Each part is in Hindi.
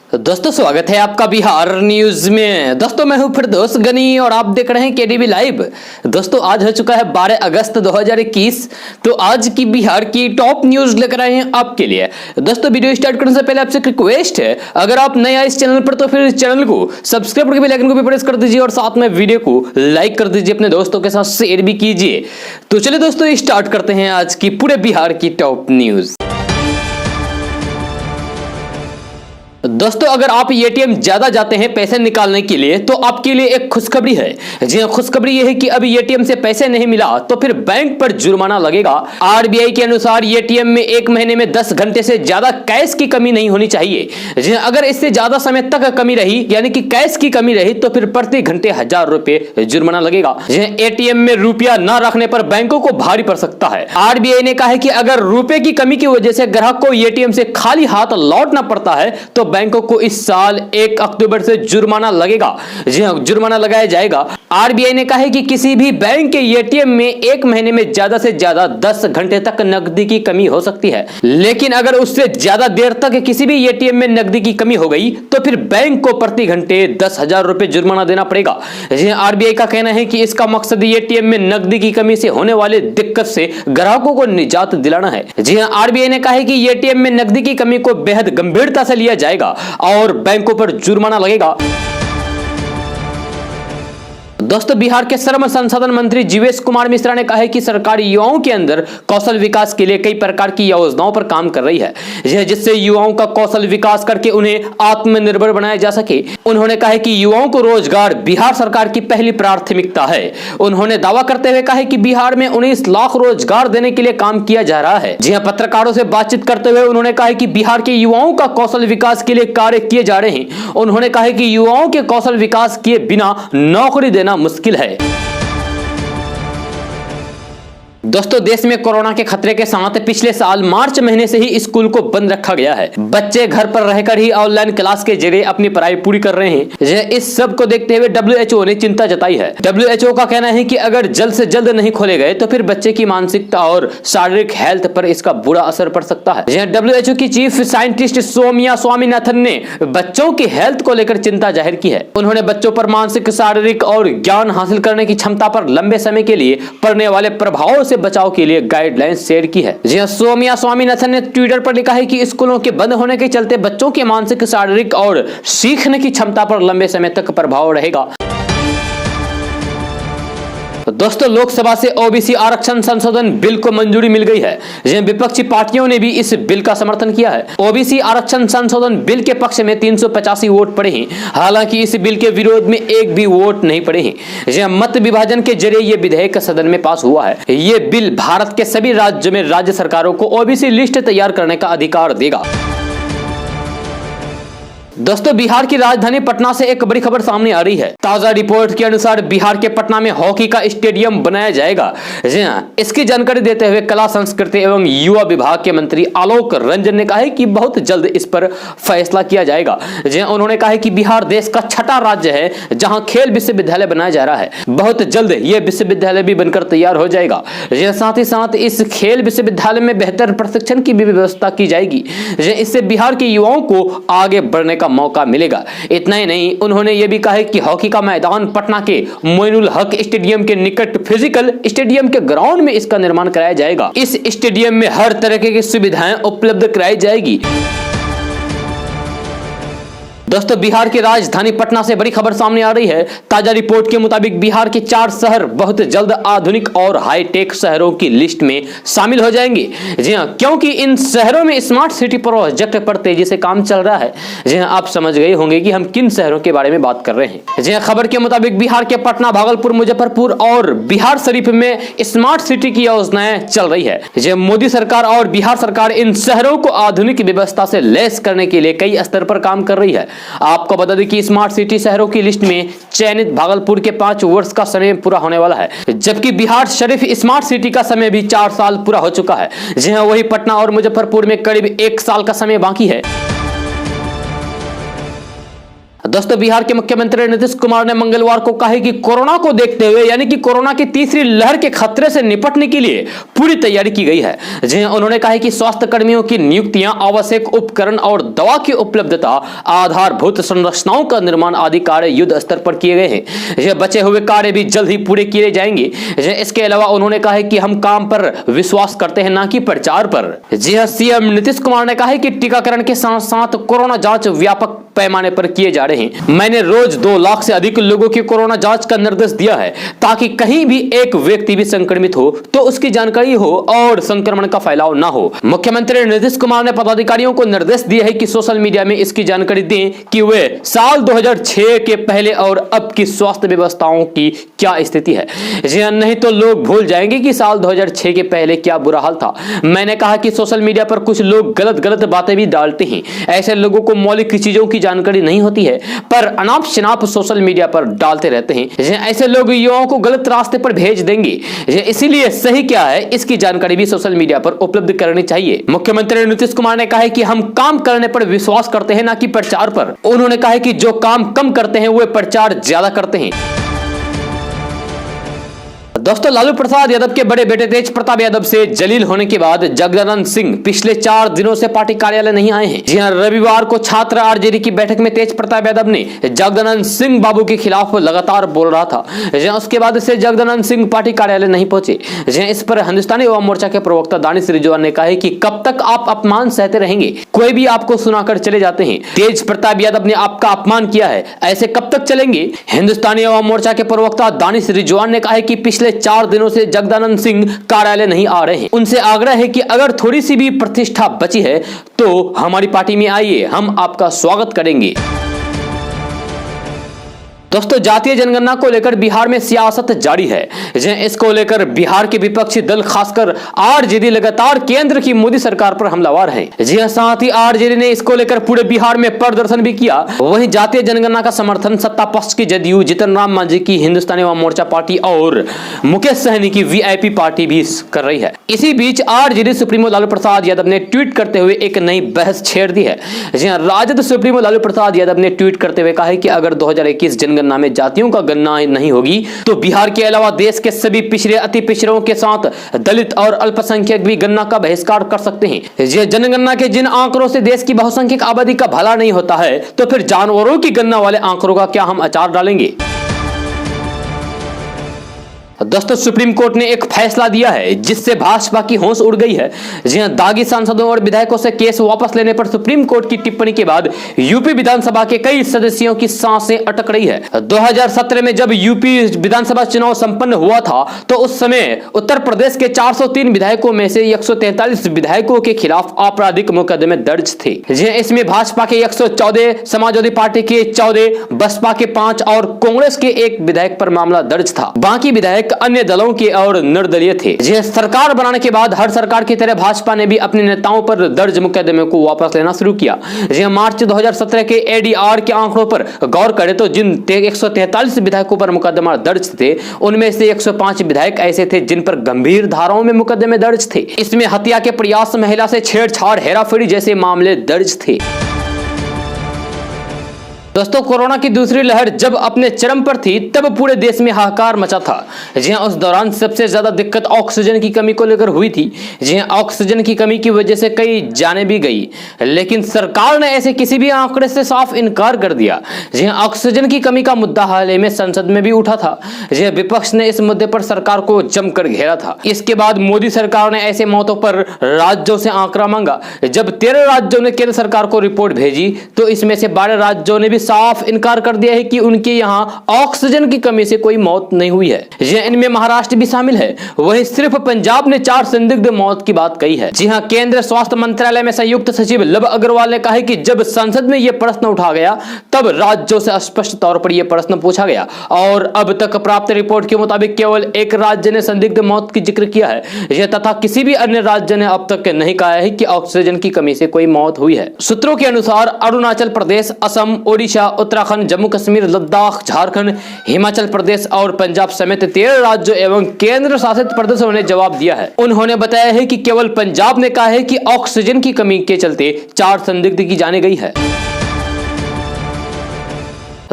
दोस्तों स्वागत है आपका बिहार न्यूज में। दोस्तों मैं हूं फिरदौस गनी और आप देख रहे हैं केडीवी लाइव। दोस्तों आज हो चुका है 12 अगस्त 2021। तो आज की बिहार की टॉप न्यूज लेकर आए हैं आपके लिए। दोस्तों वीडियो स्टार्ट करने से पहले आपसे एक रिक्वेस्ट है, अगर आप नए आए इस चैनल पर तो फिर इस चैनल को सब्सक्राइब करके बेल आइकन को भी प्रेस कर दीजिए और साथ में वीडियो को लाइक कर दीजिए, अपने दोस्तों के साथ शेयर भी कीजिए। तो चलिए दोस्तों स्टार्ट करते हैं आज की पूरे बिहार की टॉप न्यूज। दोस्तों अगर आप एटीएम ज्यादा जाते हैं पैसे निकालने के लिए तो आपके लिए एक खुशखबरी है। जी हां, खुशखबरी यह है कि अभी एटीएम से पैसे नहीं मिला तो फिर बैंक पर जुर्माना लगेगा। आरबीआई के अनुसार एटीएम में एक महीने में 10 घंटे से ज्यादा कैश की कमी नहीं होनी चाहिए। जी हां, अगर इससे ज्यादा समय तक कमी रही यानी कि कैश की कमी रही तो फिर प्रति घंटे 1000 रुपए जुर्माना लगेगा। जी हां, एटीएम में रुपया न रखने पर बैंकों को भारी पड़ सकता है। आरबीआई ने कहा है कि अगर रुपए की कमी की वजह से ग्राहक को एटीएम से खाली हाथ लौटना पड़ता है तो बैंकों को इस साल 1 अक्टूबर से जुर्माना लगेगा। जी हां, जुर्माना लगाया जाएगा। आरबीआई ने कहा है कि किसी भी बैंक के एटीएम में एक महीने में ज्यादा से ज्यादा 10 घंटे तक नकदी की कमी हो सकती है, लेकिन अगर उससे ज्यादा देर तक किसी भी एटीएम में नकदी की कमी हो गई तो फिर बैंक को प्रति घंटे 10,000 रुपए जुर्माना देना पड़ेगा। जी हां, आरबीआई का कहना है कि इसका मकसद एटीएम में नकदी की कमी से होने वाले दिक्कत से ग्राहकों को निजात दिलाना है। जी हां, आरबीआई ने कहा है कि एटीएम में नकदी की कमी को बेहद गंभीरता से लिया जाएगा और बैंकों पर जुर्माना लगेगा। दोस्तों बिहार के श्रम संसाधन मंत्री जीवेश कुमार मिश्रा ने कहा है कि सरकार युवाओं के अंदर कौशल विकास के लिए कई प्रकार की योजनाओं पर काम कर रही है, जिससे युवाओं का कौशल विकास करके उन्हें आत्मनिर्भर बनाया जा सके। उन्होंने कहा है कि युवाओं को रोजगार बिहार सरकार की पहली प्राथमिकता है। उन्होंने दावा करते हुए कहा है कि बिहार में 19 लाख रोजगार देने के लिए काम किया जा रहा है। जी हां, पत्रकारों से बातचीत करते हुए उन्होंने कहा है कि बिहार के युवाओं का कौशल विकास के लिए कार्य किए जा रहे हैं। उन्होंने कहा है कि युवाओं के कौशल विकास किए बिना नौकरी देना मुश्किल है। दोस्तों देश में कोरोना के खतरे के साथ पिछले साल मार्च महीने से ही स्कूल को बंद रखा गया है। बच्चे घर पर रहकर ही ऑनलाइन क्लास के जरिए अपनी पढ़ाई पूरी कर रहे हैं। इस सब को देखते हुए डब्ल्यूएचओ ने चिंता जताई है। डब्ल्यूएचओ का कहना है कि अगर जल्द से जल्द नहीं खोले गए तो फिर बच्चे की मानसिकता और शारीरिक हेल्थ पर इसका बुरा असर पड़ सकता है। डब्ल्यूएचओ की चीफ साइंटिस्ट सौम्या स्वामीनाथन ने बच्चों की हेल्थ को लेकर चिंता जाहिर की है। उन्होंने बच्चों पर मानसिक, शारीरिक और ज्ञान हासिल करने की क्षमता पर लंबे समय के लिए पड़ने वाले प्रभावों से बचाव के लिए गाइडलाइंस शेयर की है। जी हां, सौम्या स्वामीनाथन ने ट्विटर पर लिखा है कि स्कूलों के बंद होने के चलते बच्चों के मानसिक, शारीरिक और सीखने की क्षमता पर लंबे समय तक प्रभाव रहेगा। दोस्तों लोकसभा से ओबीसी आरक्षण संशोधन बिल को मंजूरी मिल गई है। विपक्षी पार्टियों ने भी इस बिल का समर्थन किया है। ओबीसी आरक्षण संशोधन बिल के पक्ष में 385 वोट पड़े हैं, हालांकि इस बिल के विरोध में एक भी वोट नहीं पड़े हैं। मत विभाजन के जरिए यह विधेयक सदन में पास हुआ है। यह बिल भारत के सभी राज्यों में राज्य सरकारों को ओबीसी लिस्ट तैयार करने का अधिकार देगा। दोस्तों बिहार की राजधानी पटना से एक बड़ी खबर सामने आ रही है। ताजा रिपोर्ट के अनुसार बिहार के पटना में हॉकी का स्टेडियम बनाया जाएगा। जी हां, इसकी जानकारी देते हुए कला, संस्कृति एवं युवा विभाग के मंत्री आलोक रंजन ने कहा है कि बहुत जल्द इस पर फैसला किया जाएगा। जी हां, उन्होंने कहा है कि बिहार देश का 6ठा राज्य है जहां खेल विश्वविद्यालय बनाया जा रहा है। बहुत जल्द यह विश्वविद्यालय भी बनकर तैयार हो जाएगा। साथ ही साथ इस खेल विश्वविद्यालय में बेहतर प्रशिक्षण की भी व्यवस्था की जाएगी। इससे बिहार के युवाओं को आगे बढ़ने का मौका मिलेगा। इतना ही नहीं, उन्होंने यह भी कहा है कि हॉकी का मैदान पटना के मोइनुल हक स्टेडियम के निकट फिजिकल स्टेडियम के ग्राउंड में इसका निर्माण कराया जाएगा। इस स्टेडियम में हर तरह की सुविधाएं उपलब्ध कराई जाएगी। दोस्तों बिहार की राजधानी पटना से बड़ी खबर सामने आ रही है। ताजा रिपोर्ट के मुताबिक बिहार के 4 शहर बहुत जल्द आधुनिक और हाईटेक शहरों की लिस्ट में शामिल हो जाएंगे। जी हां, क्योंकि इन शहरों में स्मार्ट सिटी प्रोजेक्ट पर तेजी से काम चल रहा है। जी हां, आप समझ गए होंगे कि हम किन शहरों के बारे में बात कर रहे हैं। जी हां, खबर के मुताबिक बिहार के पटना, भागलपुर, मुजफ्फरपुर और बिहार शरीफ में स्मार्ट सिटी की योजनाएं चल रही है। जी हां, मोदी सरकार और बिहार सरकार इन शहरों को आधुनिक व्यवस्था से लैस करने के लिए कई स्तर पर काम कर रही है। आपको बता दें कि स्मार्ट सिटी शहरों की लिस्ट में चयनित भागलपुर के 5 वर्ष का समय पूरा होने वाला है, जबकि बिहार शरीफ स्मार्ट सिटी का समय भी 4 साल पूरा हो चुका है। जी हां, वही पटना और मुजफ्फरपुर में करीब 1 साल का समय बाकी है। दोस्तों बिहार के मुख्यमंत्री नीतीश कुमार ने मंगलवार को कहा कि कोरोना को देखते हुए यानी कि कोरोना की तीसरी लहर के खतरे से निपटने के लिए पूरी तैयारी की गई है। जी उन्होंने कहा कि स्वास्थ्य कर्मियों की नियुक्तियां, आवश्यक उपकरण और दवा की उपलब्धता, आधारभूत संरचनाओं का निर्माण आदि कार्य युद्ध स्तर पर किए गए हैं। ये बचे हुए कार्य भी जल्द ही पूरे किए जाएंगे। इसके अलावा उन्होंने कहा कि हम काम पर विश्वास करते हैं, ना कि प्रचार पर। जी हां, सीएम नीतीश कुमार ने कहा कि टीकाकरण के साथ साथ कोरोना जांच व्यापक पैमाने पर किए जा रहे हैं। मैंने रोज 2 लाख से अधिक लोगों की कोरोना जांच का निर्देश दिया है ताकि कहीं भी एक व्यक्ति भी संक्रमित हो तो उसकी जानकारी हो और संक्रमण का फैलाव ना हो। मुख्यमंत्री नीतीश कुमार ने पदाधिकारियों को निर्देश दिए हैं कि सोशल मीडिया में इसकी जानकारी दें कि वे साल 2006 के पहले और अब की स्वास्थ्य व्यवस्थाओं की क्या स्थिति है। जी हां, नहीं तो लोग भूल जाएंगे कि साल 2006 के पहले क्या बुरा हाल था। मैंने कहा कि सोशल मीडिया पर कुछ लोग गलत बातें भी डालते हैं। ऐसे लोगों को मौलिक चीजों की जानकारी नहीं होती है पर अनाप शनाप सोशल मीडिया पर डालते रहते हैं। ऐसे लोग युवाओं को गलत रास्ते पर भेज देंगे। इसीलिए सही क्या है इसकी जानकारी भी सोशल मीडिया पर उपलब्ध करनी चाहिए। मुख्यमंत्री नीतीश कुमार ने कहा है कि हम काम करने पर विश्वास करते हैं, ना कि प्रचार पर। उन्होंने कहा है कि जो काम कम करते हैं वे प्रचार ज्यादा करते हैं। दोस्तों लालू प्रसाद यादव के बड़े बेटे तेज प्रताप यादव से जलील होने के बाद जगदानंद सिंह पिछले 4 दिनों से पार्टी कार्यालय नहीं आए हैं। जी हां, रविवार को छात्र आरजेडी की बैठक में तेज प्रताप यादव ने जगदानंद सिंह बाबू के खिलाफ लगातार बोल रहा था। जी हां, उसके बाद से जगदानंद सिंह पार्टी कार्यालय नहीं पहुंचे। जी हां, इस पर हिंदुस्तानी युवा मोर्चा के प्रवक्ता दानिश रिजवान ने कहा है कि कब तक आप अपमान सहते रहेंगे, कोई भी आपको सुनाकर चले जाते हैं। तेज प्रताप यादव ने आपका अपमान किया है, ऐसे कब तक चलेंगे। हिंदुस्तानी युवा मोर्चा के प्रवक्ता दानिश रिजवान ने कहा है कि पिछले 4 दिनों से जगदानंद सिंह कार्यालय नहीं आ रहे हैं। उनसे आग्रह है कि अगर थोड़ी सी भी प्रतिष्ठा बची है तो हमारी पार्टी में आइए, हम आपका स्वागत करेंगे। दोस्तों जातीय जनगणना को लेकर बिहार में सियासत जारी है। इसको लेकर बिहार के विपक्षी दल खासकर आरजेडी लगातार केंद्र की मोदी सरकार पर हमलावर है। जी हां, साथ ही आरजेडी ने इसको लेकर पूरे बिहार में प्रदर्शन भी किया। वहीं जातीय जनगणना का समर्थन सत्ता पक्ष की जदयू, जीतन राम मांझी की हिंदुस्तानी अवाम मोर्चा पार्टी और मुकेश सहनी की वीआईपी पार्टी भी कर रही है। इसी बीच आरजेडी सुप्रीमो लालू प्रसाद यादव ने ट्वीट करते हुए एक नई बहस छेड़ दी है। जी हां, राजद सुप्रीमो लालू प्रसाद यादव ने ट्वीट करते हुए कहा है कि अगर 2021 जनगणना में जातियों का गणना नहीं होगी तो बिहार के अलावा देश के सभी पिछड़े, अति पिछड़ों के साथ दलित और अल्पसंख्यक भी गणना का बहिष्कार कर सकते हैं। ये जनगणना के जिन आंकड़ों से देश की बहुसंख्यक आबादी का भला नहीं होता है तो फिर जानवरों की गणना वाले आंकड़ों का क्या हम अचार डालेंगे। दोस्तों सुप्रीम कोर्ट ने एक फैसला दिया है जिससे भाजपा की होश उड़ गई है। जी हां, दागी सांसदों और विधायकों से केस वापस लेने पर सुप्रीम कोर्ट की टिप्पणी के बाद यूपी विधानसभा के कई सदस्यों की सांसें अटक रही है। 2017 में जब यूपी विधानसभा चुनाव संपन्न हुआ था तो उस समय उत्तर प्रदेश के 403 विधायकों में से 143 विधायकों के खिलाफ आपराधिक मुकदमे दर्ज थे। जी हां, इसमें भाजपा के 114, समाजवादी पार्टी के 14, बसपा के 5 और कांग्रेस के 1 विधायक पर मामला दर्ज था। बाकी विधायक अन्य दलों के और निर्दलीय थे। सरकार बनाने के बाद हर सरकार की तरह भाजपा ने भी अपने नेताओं पर दर्ज मुकदमे को वापस लेना शुरू किया। मार्च 2017 के एडीआर के आंकड़ों पर गौर करें तो जिन 143 विधायकों पर मुकदमा दर्ज थे उनमें से 105 विधायक ऐसे थे जिन पर गंभीर धाराओं में मुकदमे दर्ज थे। इसमें हत्या के प्रयास, महिला से छेड़छाड़, हेराफेरी जैसे मामले दर्ज थे। दोस्तों कोरोना की दूसरी लहर जब अपने चरम पर थी तब पूरे देश में हाहाकार मचा था। जी हां, उस दौरान सबसे ज्यादा दिक्कत ऑक्सीजन की कमी को लेकर हुई थी। जी हां, ऑक्सीजन की कमी की वजह से कई जानें भी गई, लेकिन सरकार ने ऐसे किसी भी आंकड़े से साफ इनकार कर दिया। जी हां, ऑक्सीजन की कमी का मुद्दा हाल ही में संसद में भी उठा था। जी हां, विपक्ष ने इस मुद्दे पर सरकार को जमकर घेरा था। इसके बाद मोदी सरकार ने ऐसे मौतों पर राज्यों से आंकड़ा मांगा। जब 13 राज्यों ने केंद्र सरकार को रिपोर्ट भेजी तो इसमें से 12 राज्यों ने भी साफ इनकार कर दिया है कि उनके यहां ऑक्सीजन की कमी से कोई मौत नहीं हुई है। इनमें महाराष्ट्र भी शामिल है। वहीं सिर्फ पंजाब ने 4 संदिग्ध मौत की बात कही है। जी हां, केंद्र स्वास्थ्य मंत्रालय में संयुक्त सचिव लव अग्रवाल ने कहा है कि जब संसद में यह प्रश्न उठा गया तब राज्यों से स्पष्ट तौर पर यह प्रश्न पूछा गया और अब तक प्राप्त रिपोर्ट के मुताबिक केवल 1 राज्य ने संदिग्ध मौत की जिक्र किया है तथा किसी भी अन्य राज्य ने अब तक नहीं कहा है कि ऑक्सीजन की कमी से कोई मौत हुई है। सूत्रों के अनुसार अरुणाचल प्रदेश, असम, ओडिशा, उत्तराखंड, जम्मू कश्मीर, लद्दाख, झारखंड, हिमाचल प्रदेश और पंजाब समेत 13 राज्यों एवं केंद्र शासित प्रदेशों ने जवाब दिया है। उन्होंने बताया है कि केवल पंजाब ने कहा है कि ऑक्सीजन की कमी के चलते 4 संदिग्ध की जाने गई है।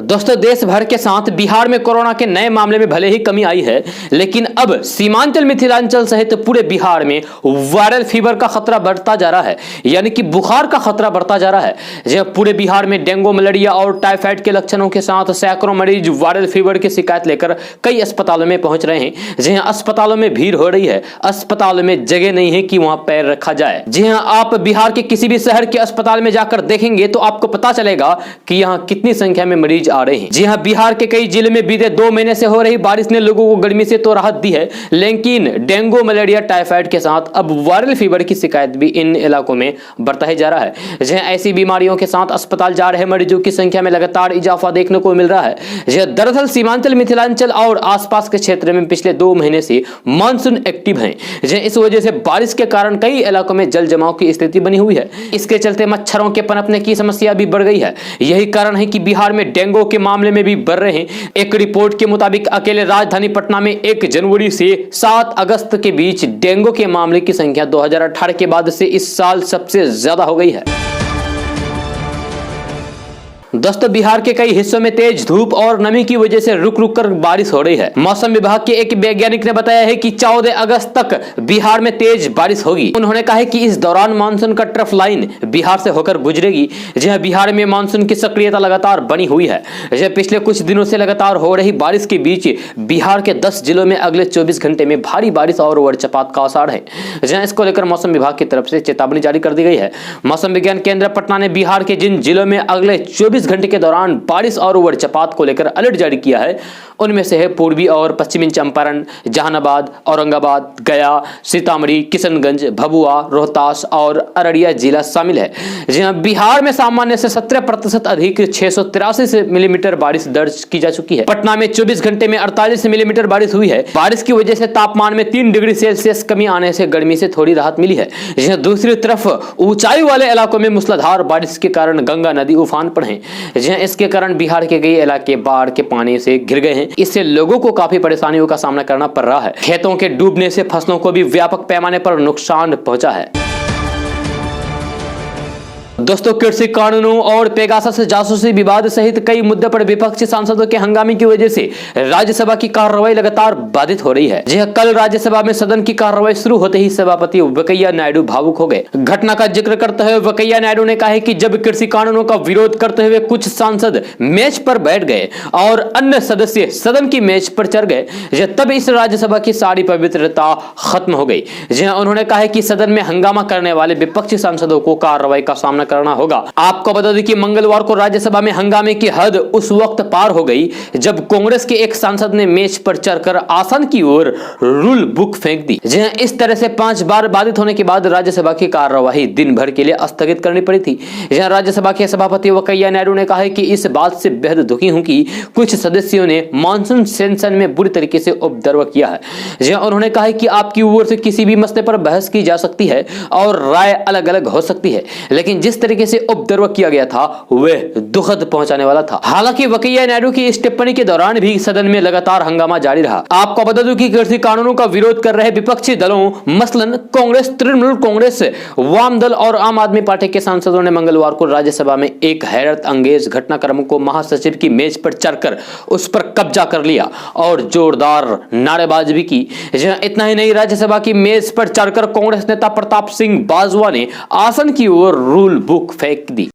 दोस्तों देश भर के साथ बिहार में कोरोना के नए मामले में भले ही कमी आई है, लेकिन अब सीमांचल मिथिलांचल सहित पूरे बिहार में वायरल फीवर का खतरा बढ़ता जा रहा है, यानी कि बुखार का खतरा बढ़ता जा रहा है। जब पूरे बिहार में डेंगू, मलेरिया और टाइफाइड के लक्षणों के साथ सैकड़ों मरीज वायरल फीवर की शिकायत लेकर कई अस्पतालों में पहुंच रहे हैं। जी हाँ, अस्पतालों में भीड़ हो रही है, अस्पतालों में जगह नहीं है कि वहां पैर रखा जाए। जी हाँ, आप बिहार के किसी भी शहर के अस्पताल में जाकर देखेंगे तो आपको पता चलेगा कि यहाँ कितनी संख्या में मरीज आ रहे हैं। जी हां, बिहार के कई जिलों में बीते 2 महीने से हो रही बारिश ने लोगों को गर्मी से तो राहत दी है, लेकिन डेंगू, मलेरिया, टाइफाइड के साथ अब वायरल फीवर की शिकायत भी इन इलाकों में बढ़ता ही जा रहा है। जी हां, ऐसी बीमारियों के साथ अस्पताल जा रहे मरीजों की संख्या में लगातार इजाफा देखने को मिल रहा है। जी हां, दरअसल सीमांचल, मिथिलांचल और आसपास के क्षेत्र में पिछले 2 महीने से मानसून एक्टिव है। जी हां, इस वजह से बारिश के कारण कई इलाकों में जल जमाव की स्थिति बनी हुई है। इसके चलते मच्छरों के पनपने की समस्या भी बढ़ गई है। यही कारण है कि बिहार में डेंगू के मामले में भी बढ़ रहे हैं। एक रिपोर्ट के मुताबिक अकेले राजधानी पटना में 1 जनवरी से 7 अगस्त के बीच डेंगू के मामले की संख्या 2018 के बाद से इस साल सबसे ज्यादा हो गई है। दोस्तों बिहार के कई हिस्सों में तेज धूप और नमी की वजह से रुक रुक कर बारिश हो रही है। मौसम विभाग के एक वैज्ञानिक ने बताया है कि 14 अगस्त तक बिहार में तेज बारिश होगी। उन्होंने कहा है कि इस दौरान मानसून का ट्रफ लाइन बिहार से होकर गुजरेगी। जहां बिहार में मानसून की सक्रियता लगातार बनी हुई है। जहां पिछले कुछ दिनों से लगातार हो रही बारिश के बीच बिहार के 10 जिलों में अगले 24 घंटे में भारी बारिश और वज्रपात का आसार है। जहां इसको लेकर मौसम विभाग की तरफ से चेतावनी जारी कर दी गई है। मौसम विज्ञान केंद्र पटना ने बिहार के जिन जिलों में अगले 24 घंटे के दौरान बारिश और वज्रपात को लेकर अलर्ट जारी किया है, उनमें से है पूर्वी और पश्चिमी चंपारण, जहानाबाद, औरंगाबाद, गया, सीतामढ़ी, किशनगंज, भभुआ, रोहतास और अररिया जिला शामिल है। जहां बिहार में सामान्य से 17% अधिक 683 मिलीमीटर बारिश दर्ज की जा चुकी है। पटना में 24 घंटे में 48 मिलीमीटर बारिश हुई है। बारिश की वजह से तापमान में 3 डिग्री सेल्सियस कमी आने से गर्मी से थोड़ी राहत मिली है। जहां दूसरी तरफ ऊंचाई वाले इलाकों में मूसलाधार बारिश के कारण गंगा नदी उफान पर है। जहां इसके कारण बिहार के कई इलाके बाढ़ के पानी से घिर गए हैं। इससे लोगों को काफी परेशानियों का सामना करना पड़ रहा है। खेतों के डूबने से फसलों को भी व्यापक पैमाने पर नुकसान पहुंचा है। दोस्तों कृषि कानूनों और पेगासस जासूसी विवाद सहित कई मुद्दों पर विपक्षी सांसदों के हंगामे की वजह से राज्यसभा की कार्रवाई लगातार बाधित हो रही है। जी कल राज्यसभा में सदन की कार्रवाई शुरू होते ही सभापति वेंकैया नायडू भावुक हो गए। घटना का जिक्र करते हुए वेंकैया नायडू ने कहा है कि जब कृषि कानूनों का विरोध करते हुए कुछ सांसद मेज पर बैठ गए और अन्य सदस्य सदन की मेज पर चढ़ गए, तब इस राज्यसभा की सारी पवित्रता खत्म हो गई। जी उन्होंने कहा है कि सदन में हंगामा करने वाले विपक्षी सांसदों को कार्रवाई का सामना करना होगा। आपको बता दें कि मंगलवार को राज्यसभा में हंगामे की हद उस वक्त पार हो गई जब कांग्रेस के एक सांसद ने मेज पर चढ़कर आसन की ओर रूल बुक फेंक दी। जहां इस तरह से 5 बार बाधित होने के बाद राज्यसभा की कार्यवाही दिन भर के लिए स्थगित करनी पड़ी थी। जहां राज्यसभा के सभापति वेंकैया नायडू ने कहा है कि इस बात से बेहद दुखी हूं कि कुछ सदस्यों ने मानसून सेशन में बुरी तरीके से उपद्रव किया है। जहां उन्होंने कहा है कि आपकी ओर से किसी भी मसले पर बहस की जा सकती है और राय अलग अलग हो सकती है, लेकिन जिस तरीके से उपद्रव किया गया था वह दुखद पहुंचाने वाला था। हालांकि वेंकैया नायडू की इस टिप्पणी के दौरान भी सदन में लगातार हंगामा जारी रहा। आपको बता दूं कि कृषि कानूनों का विरोध कर रहे विपक्षी दलों मसलन कांग्रेस, तृणमूल कांग्रेस, वाम दल और आम आदमी पार्टी के सांसदों ने मंगलवार को राज्यसभा में एक हैरत अंगेज घटनाक्रम को महासचिव की मेज पर चढ़कर उस पर कब्जा कर लिया और जोरदार नारेबाजी भी की। इतना ही नहीं, राज्यसभा की मेज पर चढ़कर कांग्रेस नेता प्रताप सिंह बाजवा ने आसन की ओर रूल बुक फेंक दी।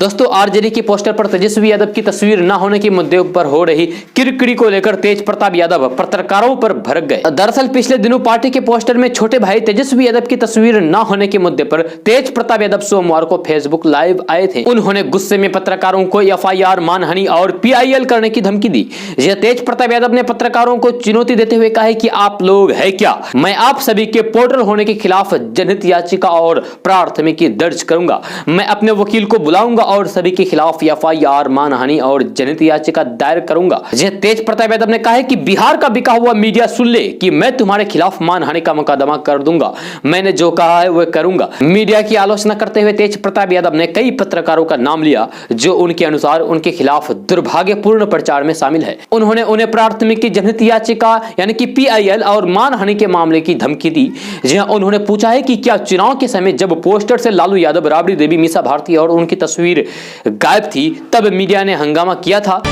दोस्तों आरजेडी के पोस्टर पर तेजस्वी यादव की तस्वीर न होने के मुद्दे पर हो रही किरकिरी को लेकर तेज प्रताप यादव पत्रकारों पर भड़क गए। दरअसल पिछले दिनों पार्टी के पोस्टर में छोटे भाई तेजस्वी यादव की तस्वीर न होने के मुद्दे पर तेज प्रताप यादव सोमवार को फेसबुक लाइव आए थे। उन्होंने गुस्से में पत्रकारों को एफआईआर, मानहानि और पीआईएल करने की धमकी दी। यह तेज प्रताप यादव ने पत्रकारों को चुनौती देते हुए कहा कि आप लोग है क्या, मैं आप सभी के पोर्टल होने के खिलाफ जनहित याचिका और प्राथमिकी दर्ज करूंगा। मैं अपने वकील को बुलाऊंगा और सभी के खिलाफ एफआईआर, मानहानि और जनहित याचिका दायर करूंगा। तेज प्रताप यादव ने कहा है कि बिहार का बिका हुआ मीडिया सुन ले कि मैं तुम्हारे खिलाफ मानहानि का मुकदमा कर दूंगा। मैंने जो कहा है वह करूंगा। मीडिया की आलोचना करते हुए तेज प्रताप यादव ने कई पत्रकारों का नाम लिया जो उनके अनुसार उनके खिलाफ दुर्भावना दुर्भाग्यपूर्ण प्रचार में शामिल है। उन्होंने उन्हें प्राथमिक जनहित याचिका यानी कि PIL और मानहानि के मामले की धमकी दी। जी हां, उन्होंने पूछा है कि क्या चुनाव के समय जब पोस्टर से लालू यादव, राबड़ी देवी, मीसा भारती और उनकी तस्वीर गायब थी तब मीडिया ने हंगामा किया था।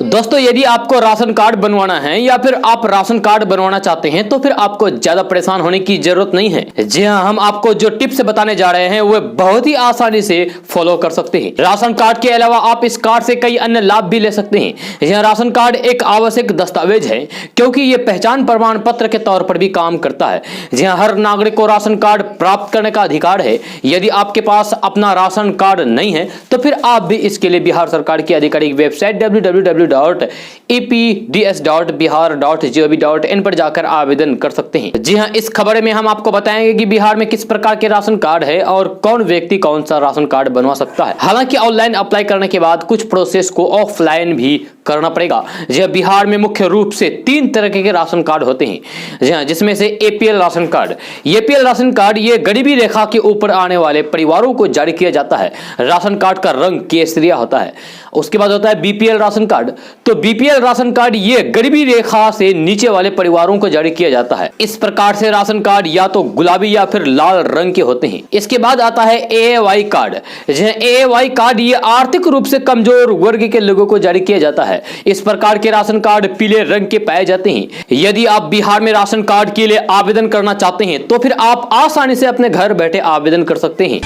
दोस्तों, यदि आपको राशन कार्ड बनवाना है या फिर आप राशन कार्ड बनवाना चाहते हैं तो फिर आपको ज्यादा परेशान होने की जरूरत नहीं है। जी हां, हम आपको जो टिप्स बताने जा रहे हैं वो बहुत ही आसानी से फॉलो कर सकते हैं। राशन कार्ड के अलावा आप इस कार्ड से कई अन्य लाभ भी ले सकते हैं। जी हां, राशन कार्ड एक आवश्यक दस्तावेज है क्योंकि ये पहचान प्रमाण पत्र के तौर पर भी काम करता है। जी हां, हर नागरिक को राशन कार्ड प्राप्त करने का अधिकार है। यदि आपके पास अपना राशन कार्ड नहीं है तो फिर आप भी इसके लिए बिहार सरकार की आधिकारिक वेबसाइट www.epds.bihar.gov.in पर जाकर आवेदन कर सकते हैं। जी हां, इस खबर में हम आपको बताएंगे कि बिहार में किस प्रकार के राशन कार्ड है और कौन व्यक्ति कौन सा राशन कार्ड बनवा सकता है। हालांकि ऑनलाइन अप्लाई करने के बाद कुछ प्रोसेस को ऑफलाइन भी करना पड़ेगा। जी हां, बिहार में मुख्य रूप से 3 तरह के राशन कार्ड होते हैं। जी हां, जिसमें से APL ration card. APL ration card ये गरीबी रेखा के ऊपर आने वाले परिवारों को जारी किया जाता है। राशन कार्ड का रंग केसरिया होता है। उसके बाद होता है BPL राशन कार्ड। तो BPL राशन कार्ड ये गरीबी रेखा से नीचे वाले परिवारों को जारी किया जाता है। इस प्रकार से राशन कार्ड या तो गुलाबी या फिर लाल रंग के होते हैं। इसके बाद आता है AAY कार्ड। AAY कार्ड ये आर्थिक रूप से कमजोर वर्ग के लोगों को जारी किया जाता है। इस प्रकार के राशन कार्ड पीले रंग के पाए जाते हैं। यदि आप बिहार में राशन कार्ड के लिए आवेदन करना चाहते हैं तो फिर आप आसानी से अपने घर बैठे आवेदन कर सकते हैं।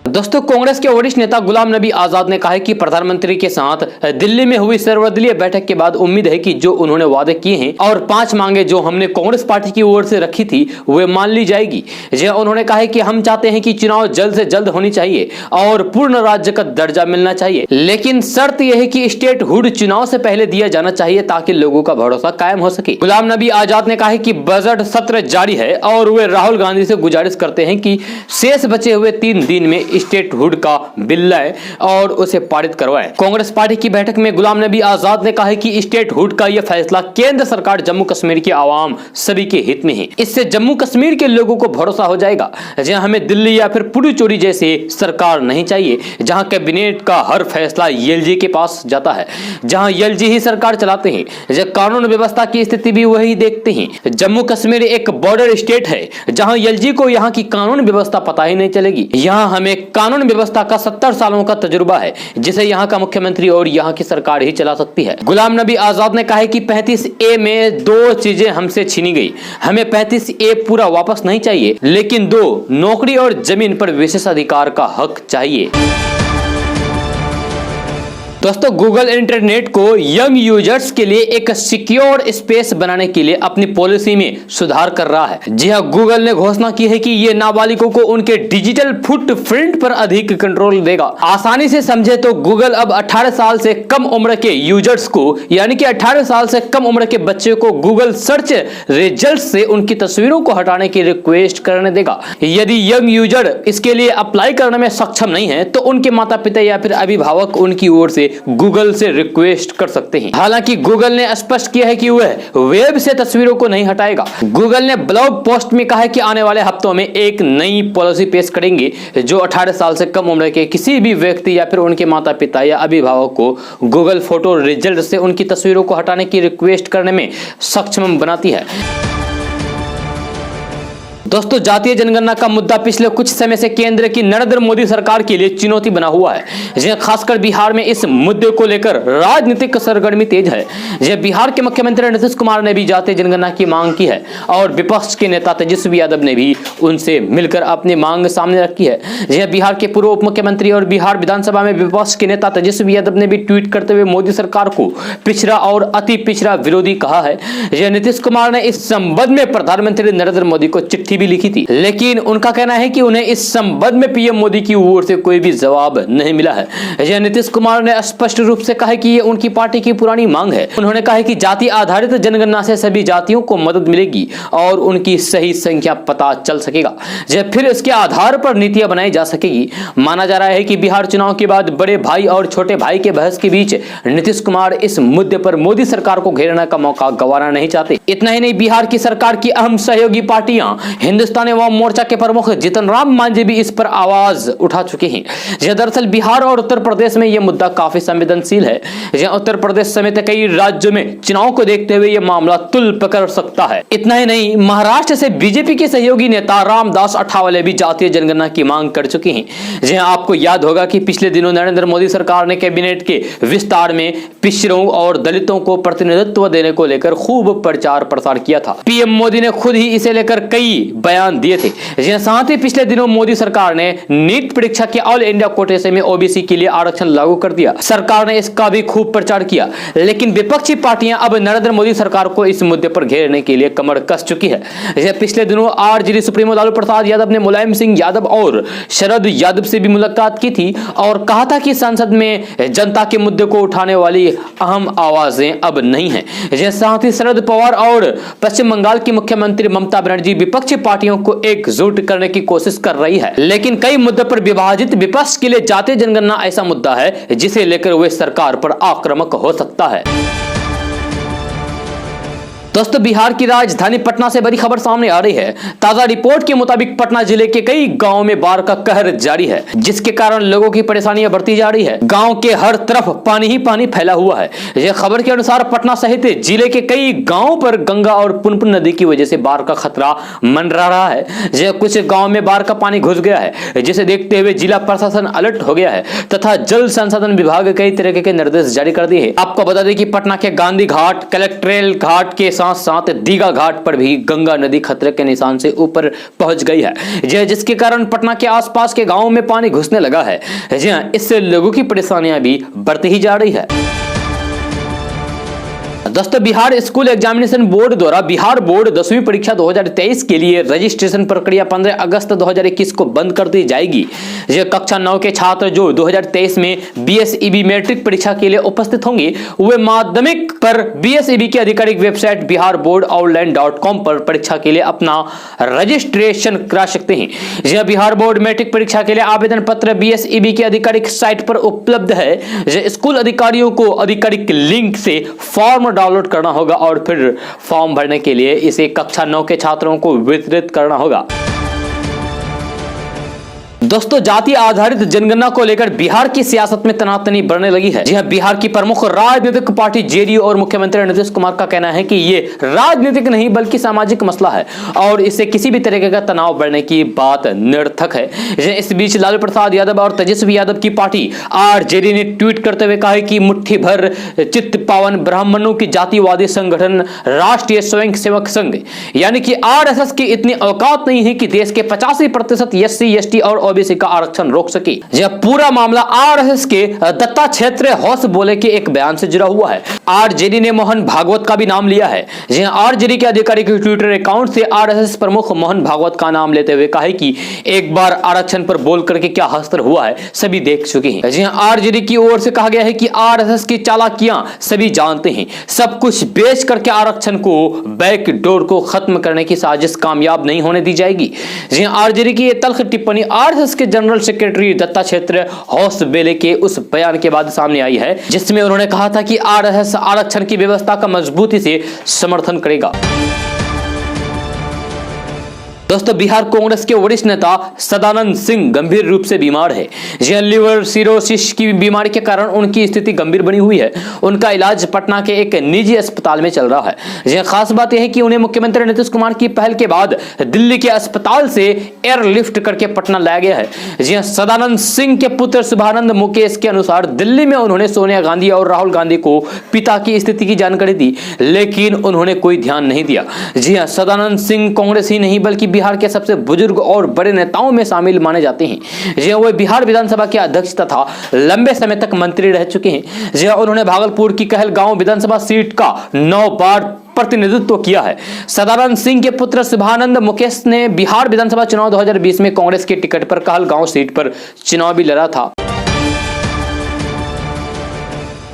दोस्तों, कांग्रेस के वरिष्ठ नेता गुलाम नबी आजाद ने कहा है कि प्रधानमंत्री के साथ दिल्ली में हुई सर्वदलीय बैठक के बाद उम्मीद है कि जो उन्होंने वादे किए हैं और 5 मांगे जो हमने कांग्रेस पार्टी की ओर से रखी थी वे मान ली जाएगी। उन्होंने कहा है कि हम चाहते हैं कि चुनाव जल्द से जल्द होनी चाहिए और पूर्ण राज्य का दर्जा मिलना चाहिए, लेकिन शर्त यह है कि स्टेटहुड चुनाव से पहले दिया जाना चाहिए ताकि लोगों का भरोसा कायम हो सके। गुलाम नबी आजाद ने कहा है कि बजट सत्र जारी है और वे राहुल गांधी से गुजारिश करते हैं कि शेष बचे हुए 3 दिन में स्टेटहुड का बिल लाए और उसे पारित करवाएं। कांग्रेस पार्टी की बैठक में गुलाम नबी आजाद ने कहा है कि स्टेटहुड का यह फैसला केंद्र सरकार, जम्मू कश्मीर की आवाम सभी के हित में है। इससे जम्मू कश्मीर के लोगों को भरोसा हो जाएगा। जहां हमें दिल्ली या फिर पुडुचेरी जैसे सरकार नहीं चाहिए जहां कैबिनेट का हर फैसला एलजी के पास जाता है, जहां एलजी ही सरकार चलाते हैं। कानून व्यवस्था की स्थिति भी वही देखते हैं। जम्मू कश्मीर एक बॉर्डर स्टेट है जहां एलजी को यहां की कानून व्यवस्था पता ही नहीं चलेगी। यहां हमें कानून व्यवस्था का 70 सालों का तजुर्बा है जिसे यहाँ का मुख्यमंत्री और यहाँ की सरकार ही चला सकती है। गुलाम नबी आजाद ने कहा है कि 35A में 2 चीजें हमसे छीनी गई। हमें 35A पूरा वापस नहीं चाहिए, लेकिन 2 नौकरी और जमीन पर विशेष अधिकार का हक चाहिए। दोस्तों, गूगल इंटरनेट को यंग यूजर्स के लिए एक सिक्योर स्पेस बनाने के लिए अपनी पॉलिसी में सुधार कर रहा है। जी हां, गूगल ने घोषणा की है कि ये नाबालिगों को उनके डिजिटल फुटप्रिंट पर अधिक कंट्रोल देगा। आसानी से समझे तो गूगल अब 18 साल से कम उम्र के यूजर्स को यानी कि 18 साल से कम उम्र के बच्चे को गूगल सर्च रिजल्ट से उनकी तस्वीरों को हटाने की रिक्वेस्ट करने देगा। यदि यंग यूजर इसके लिए अप्लाई करने में सक्षम नहीं है तो उनके माता पिता या फिर अभिभावक उनकी ओर से गूगल से रिक्वेस्ट कर सकते हैं। हालांकि गूगल ने स्पष्ट किया है कि वह वेब से तस्वीरों को नहीं हटाएगा। गूगल ने ब्लॉग पोस्ट में कहा है कि आने वाले हफ्तों में एक नई पॉलिसी पेश करेंगे जो 18 साल से कम उम्र के किसी भी व्यक्ति या फिर उनके माता पिता या अभिभावक को गूगल फोटो रिजल्ट से उनकी तस्वीरों को हटाने की रिक्वेस्ट करने में सक्षम बनाती है। दोस्तों, जातीय जनगणना का मुद्दा पिछले कुछ समय से केंद्र की नरेंद्र मोदी सरकार के लिए चुनौती बना हुआ है। खासकर बिहार में इस मुद्दे को लेकर राजनीतिक सरगर्मी तेज है। बिहार के मुख्यमंत्री नीतीश कुमार ने भी जातीय जनगणना की मांग की है और विपक्ष के नेता तेजस्वी यादव ने भी उनसे मिलकर अपनी मांग सामने रखी है। बिहार के पूर्व उप मुख्यमंत्री और बिहार विधानसभा में विपक्ष के नेता तेजस्वी यादव ने भी ट्वीट करते हुए मोदी सरकार को पिछड़ा और अति पिछड़ा विरोधी कहा है। नीतीश कुमार ने इस संबंध में प्रधानमंत्री नरेंद्र मोदी को चिट्ठी भी लिखी थी, लेकिन उनका कहना है कि उन्हें इस संबंध में पीएम मोदी की ओर से कोई भी जवाब नहीं मिला है। नीतीश कुमार ने स्पष्ट रूप से कहा कि ये उनकी पार्टी की पुरानी मांग है। उन्होंने कहा कि जाति आधारित जनगणना से सभी जातियों को मदद मिलेगी और उनकी सही संख्या पता चल सकेगा, फिर इसके आधार पर नीतियां बनाई जा सकेगी। माना जा रहा है कि बिहार चुनाव के बाद बड़े भाई और छोटे भाई के बहस के बीच नीतीश कुमार इस मुद्दे पर मोदी सरकार को घेरने का मौका गंवाना नहीं चाहते। इतना ही नहीं, बिहार की सरकार की अहम सहयोगी पार्टियां हिंदुस्तानी अवाम मोर्चा के प्रमुख जीतन राम मांझी भी इस पर आवाज उठा चुके हैं। दरअसल बिहार और उत्तर प्रदेश में यह मुद्दा काफी संवेदनशील है। जहां उत्तर प्रदेश समेत कई राज्यों में चुनाव को देखते हुए यह मामला तुल पकड़ सकता है। इतना ही नहीं, महाराष्ट्र से बीजेपी के सहयोगी नेता रामदास अठावले भी जातीय जनगणना की मांग कर चुके हैं। जहां आपको याद होगा कि पिछले दिनों नरेंद्र मोदी सरकार ने कैबिनेट के विस्तार में पिछड़ों और दलितों को प्रतिनिधित्व देने को लेकर खूब प्रचार प्रसार किया था। पीएम मोदी ने खुद ही इसे लेकर कई बयान दिए थे। साथ ही पिछले दिनों मोदी सरकार ने नीट परीक्षा के ऑल इंडिया कोटे में ओबीसी के लिए आरक्षण लागू कर दिया। सरकार ने इसका भी खूब प्रचार किया, लेकिन विपक्षी पार्टियां अब नरेंद्र मोदी सरकार को इस मुद्दे पर घेरने के लिए कमर कस चुकी है। पिछले दिनों आरजेडी सुप्रीमो लालू प्रसाद यादव ने मुलायम सिंह यादव और शरद यादव से भी मुलाकात की थी और कहा था कि संसद में जनता के मुद्दे को उठाने वाली अहम आवाजें अब नहीं है। साथ ही शरद पवार और पश्चिम बंगाल की मुख्यमंत्री ममता बनर्जी विपक्षी पार्टियों को एकजुट करने की कोशिश कर रही है, लेकिन कई मुद्दों पर विभाजित विपक्ष के लिए जातीय जनगणना ऐसा मुद्दा है जिसे लेकर वे सरकार पर आक्रामक हो सकता है। दोस्तों, बिहार की राजधानी पटना से बड़ी खबर सामने आ रही है। ताजा रिपोर्ट के मुताबिक पटना जिले के कई गांवों में बाढ़ का कहर जारी है, जिसके कारण लोगों की परेशानियां बढ़ती जा रही है। गांव के हर तरफ पानी ही पानी फैला हुआ है। यह खबर के अनुसार पटना सहित जिले के कई गांवों पर गंगा और पुनपुन नदी की वजह से बाढ़ का खतरा मंडरा रहा है। कुछ गाँव में बाढ़ का पानी घुस गया है, जिसे देखते हुए जिला प्रशासन अलर्ट हो गया है तथा जल संसाधन विभाग कई तरह के निर्देश जारी कर दिए हैं। आपको बता दें कि पटना के गांधी घाट, कलेक्ट्रेल घाट के साथ साथ दीघा घाट पर भी गंगा नदी खतरे के निशान से ऊपर पहुंच गई है, जिसके कारण पटना के आसपास के गांवों में पानी घुसने लगा है। इससे लोगों की परेशानियां भी बढ़ती ही जा रही है। दोस्तों, बिहार स्कूल एग्जामिनेशन बोर्ड द्वारा बिहार बोर्ड 10वीं परीक्षा 2023 के लिए रजिस्ट्रेशन प्रक्रिया 15 अगस्त 2021 को बंद कर दी जाएगी। कक्षा 9 के छात्र जो 2023 में बीएसईबी मैट्रिक परीक्षा के लिए उपस्थित होंगे, वे माध्यमिक पर बीएसईबी की आधिकारिक वेबसाइट biharboardonline.com पर परीक्षा के लिए अपना रजिस्ट्रेशन करा सकते हैं। बिहार बोर्ड मैट्रिक परीक्षा के लिए आवेदन पत्र बीएसईबी की आधिकारिक साइट पर उपलब्ध है। स्कूल अधिकारियों को आधिकारिक लिंक से फॉर्म डाउनलोड करना होगा और फिर फॉर्म भरने के लिए इसे कक्षा 9 के छात्रों को वितरित करना होगा। दोस्तों, जाति आधारित जनगणना को लेकर बिहार की सियासत में तनातनी बढ़ने लगी है। बिहार की प्रमुख राजनीतिक पार्टी जेडीयू और मुख्यमंत्री नीतीश कुमार का कहना है कि ये राजनीतिक नहीं बल्कि सामाजिक मसला है और इससे किसी भी तरीके का तनाव बढ़ने की बात निरर्थक है। इस बीच लालू प्रसाद यादव और तेजस्वी यादव की पार्टी आरजेडी ने ट्वीट करते हुए कहा कि मुट्ठी भर चित्त पावन ब्राह्मणों की जातिवादी संगठन राष्ट्रीय स्वयंसेवक संघ यानी कि आरएसएस की इतनी औकात नहीं है कि देश के 85% एससी, एसटी और ओबीसी का आरक्षण रोक सके। यह पूरा मामला आरएसएस के दत्ता क्षेत्र हौस बोले के एक बयान से जुड़ा हुआ है। आरजेडी ने मोहन भागवत का भी नाम लिया है। आरजेडी के आधिकारिक ट्विटर अकाउंट से आरएसएस प्रमुख मोहन भागवत का नाम लेते हुए कहा है कि एक बार आरक्षण पर बोल करके क्या हस्तर हुआ है सभी देख चुके हैं। आरजेडी की ओर से कहा गया है कि आरएसएस की चालाकियां सभी जानते हैं। सब कुछ बेच करके आरक्षण को बैकडोर को खत्म करने की साजिश कामयाब नहीं होने दी जाएगी। आरजेडी की यह तल्ख टिप्पणी आरएसएस के जनरल सेक्रेटरी दत्ता क्षेत्र हौस बेले के उस बयान के बाद सामने आई है, जिसमें उन्होंने कहा था कि आरएसएस आरक्षण की व्यवस्था का मजबूती से समर्थन करेगा। दोस्तों, बिहार कांग्रेस के वरिष्ठ नेता सदानंद सिंह गंभीर रूप से बीमार है। लिवर सिरोसिस की बीमारी के कारण उनकी स्थिति गंभीर बनी हुई है। उनका इलाज पटना के एक निजी अस्पताल में चल रहा है। खास बात यह है कि उन्हें मुख्यमंत्री नीतीश कुमार की पहल के बाद दिल्ली के अस्पताल से एयरलिफ्ट करके पटना लाया गया है। सदानंद सिंह के पुत्र शुभानंद मुकेश के अनुसार दिल्ली में उन्होंने सोनिया गांधी और राहुल गांधी को पिता की स्थिति की जानकारी दी, लेकिन उन्होंने कोई ध्यान नहीं दिया। सदानंद सिंह कांग्रेस ही नहीं बल्कि बिहार के सबसे बुजुर्ग और बड़े नेताओं में शामिल माने जाते हैं। वो बिहार विधानसभा के अध्यक्ष तथा लंबे समय तक मंत्री रह चुके हैं। उन्होंने भागलपुर की कहलगांव विधानसभा सीट का 9 बार प्रतिनिधित्व किया है। सदानंद सिंह के पुत्र शुभानंद मुकेश ने बिहार विधानसभा चुनाव 2020 में कांग्रेस के टिकट पर कहलगांव सीट पर चुनाव भी लड़ा था।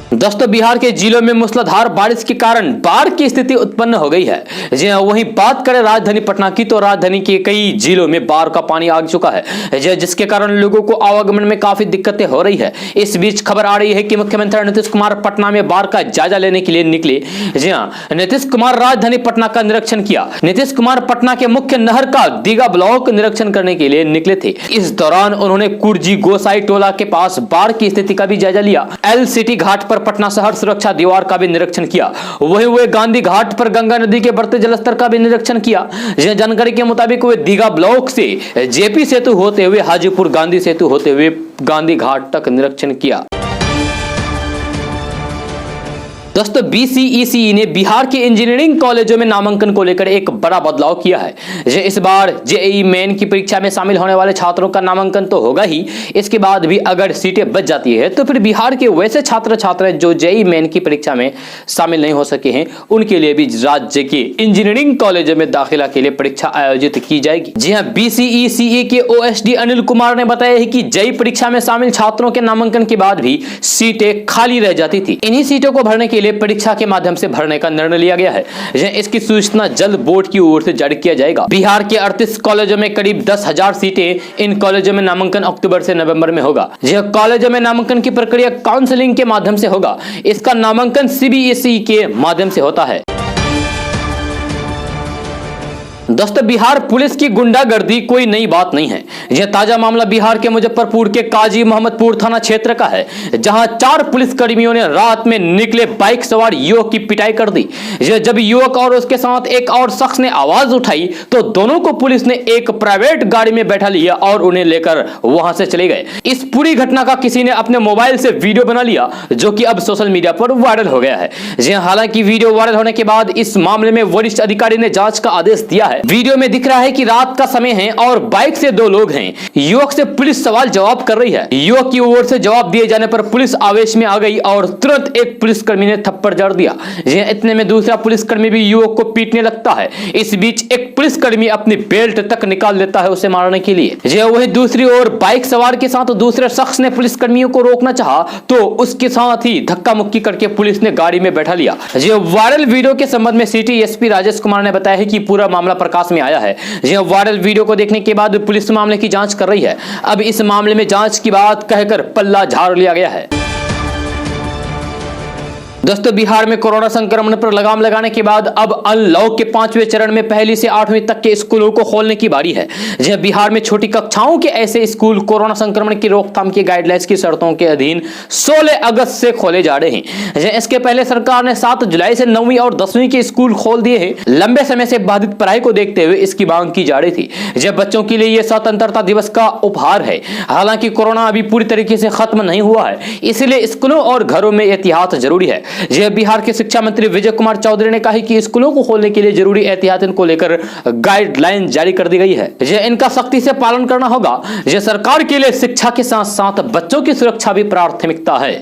दोस्तों बिहार के जिलों में मूसलाधार बारिश के कारण बाढ़ की स्थिति उत्पन्न हो गई है। जी हां, वहीं बात करें राजधानी पटना की तो राजधानी के कई जिलों में बाढ़ का पानी आ चुका है, जिसके कारण लोगों को आवागमन में काफी दिक्कतें हो रही है। इस बीच खबर आ रही है कि मुख्यमंत्री नीतीश कुमार पटना में बाढ़ का जायजा लेने के लिए निकले। जी हां, नीतीश कुमार राजधानी पटना का निरीक्षण किया। नीतीश कुमार पटना के मुख्य नहर का दीघा ब्लॉक निरीक्षण करने के लिए निकले थे। इस दौरान उन्होंने कुर्जी गोसाई टोला के पास बाढ़ की स्थिति का भी जायजा लिया। एलसीटी घाट पर पटना शहर सुरक्षा दीवार का भी निरीक्षण किया। वहीं वे गांधी घाट पर गंगा नदी के बढ़ते जलस्तर का भी निरीक्षण किया। जानकारी के मुताबिक वे दीघा ब्लॉक से जेपी सेतु होते हुए हाजीपुर गांधी सेतु होते हुए गांधी घाट तक निरीक्षण किया। दोस्तों बीसीईसीई ने बिहार के इंजीनियरिंग कॉलेजों में नामांकन को लेकर एक बड़ा बदलाव किया है। इस बार जेईई मेन की परीक्षा में शामिल होने वाले छात्रों का नामांकन तो होगा ही, इसके बाद भी अगर सीटें बच जाती है तो फिर बिहार के वैसे छात्र छात्राएं जो जेईई मेन की परीक्षा में शामिल नहीं हो सके हैं, उनके लिए भी राज्य के इंजीनियरिंग कॉलेजों में दाखिला के लिए परीक्षा आयोजित की जाएगी। जी हाँ, बीसीईसीई के ओएसडी अनिल कुमार ने बताया है कि जेईई परीक्षा में शामिल छात्रों के नामांकन के बाद भी सीटें खाली रह जाती थी। इन्हीं सीटों को भरने के लिए परीक्षा के माध्यम से भरने का निर्णय लिया गया है। इसकी सूचना जल्द बोर्ड की ओर से जारी किया जाएगा। बिहार के 38 कॉलेजों में करीब 10,000 सीटें, इन कॉलेजों में नामांकन अक्टूबर से नवंबर में होगा। यह कॉलेजों में नामांकन की प्रक्रिया काउंसलिंग के माध्यम से होगा। इसका नामांकन सीबीएसई के माध्यम से होता है। दोस्तों बिहार पुलिस की गुंडागर्दी कोई नई बात नहीं है। यह ताजा मामला बिहार के मुजफ्फरपुर के काजी मोहम्मदपुर थाना क्षेत्र का है, जहां 4 पुलिसकर्मियों ने रात में निकले बाइक सवार युवक की पिटाई कर दी। जब युवक और उसके साथ एक और शख्स ने आवाज उठाई तो दोनों को पुलिस ने एक प्राइवेट गाड़ी में बैठा लिया और उन्हें लेकर वहां से चले गए। इस पूरी घटना का किसी ने अपने मोबाइल से वीडियो बना लिया, जो कि अब सोशल मीडिया पर वायरल हो गया है। हालांकि वीडियो वायरल होने के बाद इस मामले में वरिष्ठ अधिकारी ने जांच का आदेश दिया है। वीडियो में दिख रहा है कि रात का समय है और बाइक से 2 लोग हैं। युवक से पुलिस सवाल जवाब कर रही है। युवक की ओर से जवाब दिए जाने पर पुलिस आवेश में आ गई और तुरंत एक पुलिसकर्मी ने थप्पड़ जड़ दिया। इतने में दूसरा पुलिसकर्मी भी युवक को पीटने लगता है। इस बीच एक पुलिसकर्मी अपनी बेल्ट तक निकाल लेता है उसे मारने के लिए। वही दूसरी ओर बाइक सवार के साथ दूसरे शख्स ने पुलिसकर्मियों को रोकना चाहा तो उसके साथ ही धक्का मुक्की करके पुलिस ने गाड़ी में बैठा लिया। वायरल वीडियो के संबंध में सिटी एसपी राजेश कुमार ने बताया है कि पूरा मामला प्रकाश में आया है। वायरल वीडियो को देखने के बाद पुलिस मामले की जांच कर रही है। अब इस मामले में जांच की बात कहकर पल्ला झाड़ लिया गया है। दोस्तों बिहार में कोरोना संक्रमण पर लगाम लगाने के बाद अब अनलॉक के 5वें चरण में पहली से 8वीं तक के स्कूलों को खोलने की बारी है। जहां बिहार में छोटी कक्षाओं के ऐसे स्कूल कोरोना संक्रमण की रोकथाम की गाइडलाइंस की शर्तों के अधीन 16 अगस्त से खोले जा रहे हैं। इसके पहले सरकार ने 7 जुलाई से 9वीं और 10वीं के स्कूल खोल दिए हैं। लंबे समय से बाधित पढ़ाई को देखते हुए इसकी मांग की जा रही थी। जब बच्चों के लिए यह स्वतंत्रता दिवस का उपहार है। हालांकि कोरोना अभी पूरी तरीके से खत्म नहीं हुआ है, इसलिए स्कूलों और घरों में एहतियात जरूरी है। बिहार के शिक्षा मंत्री विजय कुमार चौधरी ने कहा कि स्कूलों को खोलने के लिए जरूरी एहतियातों को लेकर गाइडलाइन जारी कर दी गई है। इनका सख्ती से पालन करना होगा। सरकार के लिए शिक्षा के साथ साथ बच्चों की सुरक्षा भी प्राथमिकता है।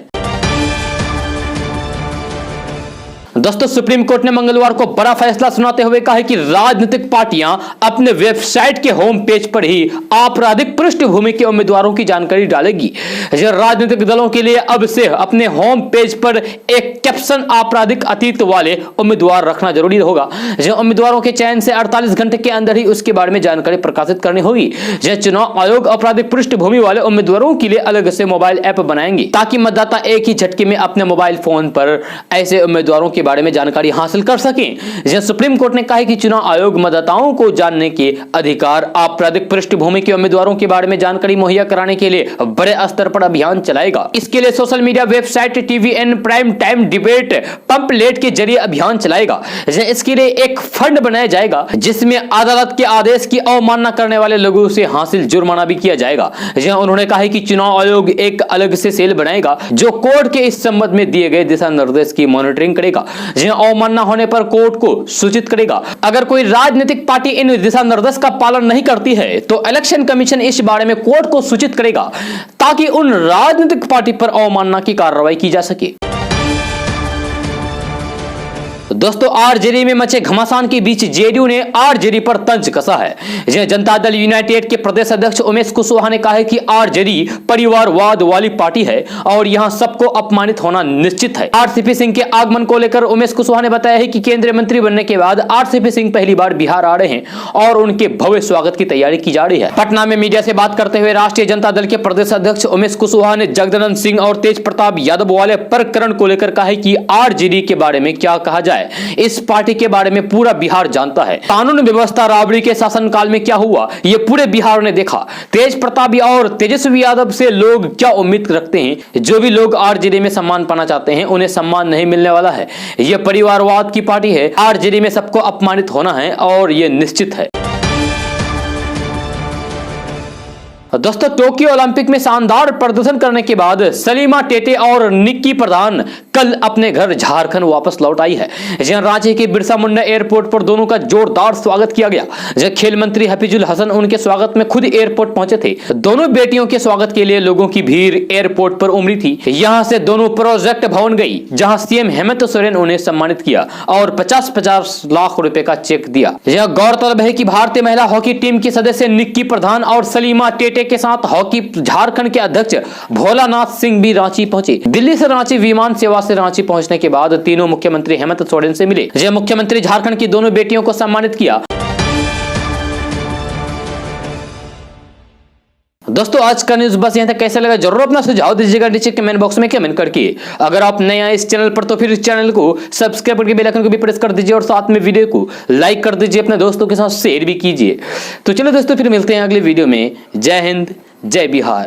दोस्तों सुप्रीम कोर्ट ने मंगलवार को बड़ा फैसला सुनाते हुए कहा कि राजनीतिक पार्टियां अपने वेबसाइट के होम पेज पर ही आपराधिक पृष्ठभूमि के उम्मीदवारों की जानकारी डालेगी। राजनीतिक दलों के लिए अब से अपने होम पेज पर एक कैप्शन आपराधिक अतीत वाले उम्मीदवार रखना जरूरी होगा। उम्मीदवारों के चयन से 48 घंटे के अंदर ही उसके बारे में जानकारी प्रकाशित करनी होगी। चुनाव आयोग आपराधिक पृष्ठभूमि वाले उम्मीदवारों के लिए अलग से मोबाइल ऐप बनाएंगे, ताकि मतदाता एक ही झटके में अपने मोबाइल फोन पर ऐसे उम्मीदवारों के बारे में जानकारी हासिल कर सकें। सुप्रीम कोर्ट ने कहा कि चुनाव आयोग मतदाताओं को जानने के अधिकार आपराधिक पृष्ठभूमि के उम्मीदवारों के बारे में जानकारी मुहैया कराने के लिए बड़े स्तर पर अभियान चलाएगा। इसके लिए social media, website, TVN, prime time debate, pamphlet के जरिए अभियान चलाएगा। इसके लिए एक फंड बनाया जाएगा जिसमें अदालत के आदेश की अवमानना करने वाले लोगों से हासिल जुर्माना भी किया जाएगा। उन्होंने कहा कि चुनाव आयोग एक अलग से सेल बनाएगा जो कोर्ट के इस संबंध में दिए गए दिशा निर्देश की मॉनिटरिंग करेगा। अवमानना होने पर कोर्ट को सूचित करेगा। अगर कोई राजनीतिक पार्टी इन दिशा निर्देश का पालन नहीं करती है तो इलेक्शन कमीशन इस बारे में कोर्ट को सूचित करेगा, ताकि उन राजनीतिक पार्टी पर अवमानना की कार्रवाई की जा सके। दोस्तों आरजेडी में मचे घमासान के बीच जेडीयू ने आरजेडी पर तंज कसा है। जनता दल यूनाइटेड के प्रदेश अध्यक्ष उमेश कुशवाहा ने कहा है कि आरजेडी परिवारवाद वाली पार्टी है और यहां सबको अपमानित होना निश्चित है। आरसीपी सिंह के आगमन को लेकर उमेश कुशवाहा ने बताया है कि केंद्रीय मंत्री बनने के बाद आरसीपी सिंह पहली बार बिहार आ रहे हैं और उनके भव्य स्वागत की तैयारी की जा रही है। पटना में मीडिया से बात करते हुए राष्ट्रीय जनता दल के प्रदेश अध्यक्ष उमेश कुशवाहा ने जगदानंद सिंह और तेज प्रताप यादव वाले प्रकरण को लेकर कहा है कि आरजेडी के बारे में क्या कहा जाए, इस पार्टी के बारे में पूरा बिहार जानता है। कानून व्यवस्था राबड़ी के शासनकाल में क्या हुआ ये पूरे बिहार ने देखा। तेज प्रताप और तेजस्वी यादव से लोग क्या उम्मीद रखते हैं? जो भी लोग आरजेडी में सम्मान पाना चाहते हैं उन्हें सम्मान नहीं मिलने वाला है। यह परिवारवाद की पार्टी है। आरजेडी में सबको अपमानित होना है और यह निश्चित है। दोस्तों टोक्यो ओलंपिक में शानदार प्रदर्शन करने के बाद सलीमा टेटे और निक्की प्रधान कल अपने घर झारखंड वापस लौट आई है। जहां रांची के बिरसा मुंडा एयरपोर्ट पर दोनों का जोरदार स्वागत किया गया। जहां खेल मंत्री हफीजुल हसन उनके स्वागत में खुद एयरपोर्ट पहुंचे थे। दोनों बेटियों के स्वागत के लिए लोगों की भीड़ एयरपोर्ट पर उमड़ी थी। यहां से दोनों प्रोजेक्ट भवन गई जहां सीएम हेमंत सोरेन उन्हें सम्मानित किया और 50-50 लाख रुपए का चेक दिया। यह गौरतलब है कि भारतीय महिला हॉकी टीम की सदस्य निक्की प्रधान और सलीमा टेटे के साथ हॉकी झारखंड के अध्यक्ष भोलानाथ सिंह भी रांची पहुंचे। दिल्ली से रांची विमान सेवा से रांची पहुंचने के बाद तीनों मुख्यमंत्री हेमंत सोरेन से मिले। जब मुख्यमंत्री झारखंड की दोनों बेटियों को सम्मानित किया। दोस्तों आज का न्यूज बस यहां तक। कैसा लगा जरूर अपना सुझाव दीजिएगा नीचे कमेंट बॉक्स में कमेंट करके। अगर आप नए आए इस चैनल पर तो फिर इस चैनल को सब्सक्राइब करके बेल आइकन को भी प्रेस कर दीजिए और साथ में वीडियो को लाइक कर दीजिए, अपने दोस्तों के साथ शेयर भी कीजिए। तो चलो दोस्तों फिर मिलते हैं अगले वीडियो में। जय हिंद जय बिहार।